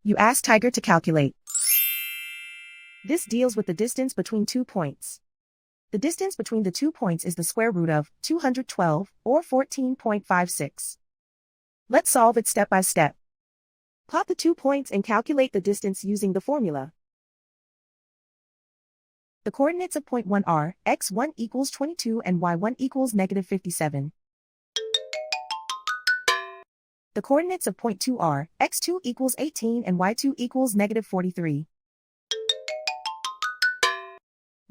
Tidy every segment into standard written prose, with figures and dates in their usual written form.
You ask Tiger to calculate. This deals with the distance between 2 points. The distance between the 2 points is the square root of 212, or 14.56. Let's solve it step by step. Plot the 2 points and calculate the distance using the formula. The coordinates of point 1 are x1 equals 22 and y1 equals negative 57. The coordinates of point 2 are x2 equals 18 and y2 equals negative 43.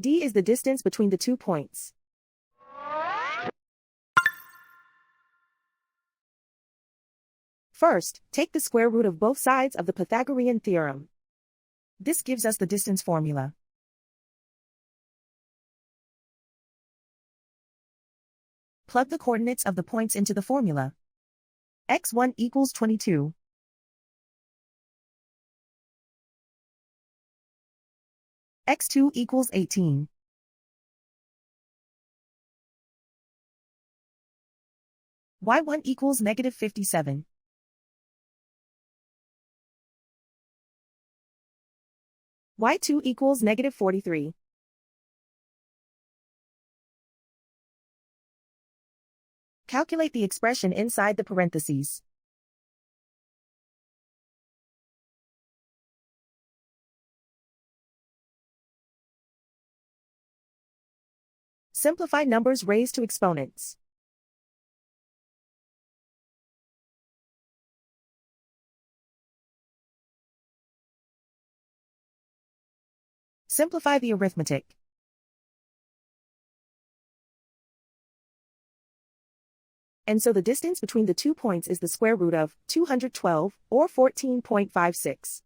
D is the distance between the 2 points. First, take the square root of both sides of the Pythagorean theorem. This gives us the distance formula. Plug the coordinates of the points into the formula. x1 equals 22. x2 equals 18. y1 equals negative 57. y2 equals negative 43. Calculate the expression inside the parentheses. Simplify numbers raised to exponents. Simplify the arithmetic. And so the distance between the 2 points is the square root of 212, or 14.56.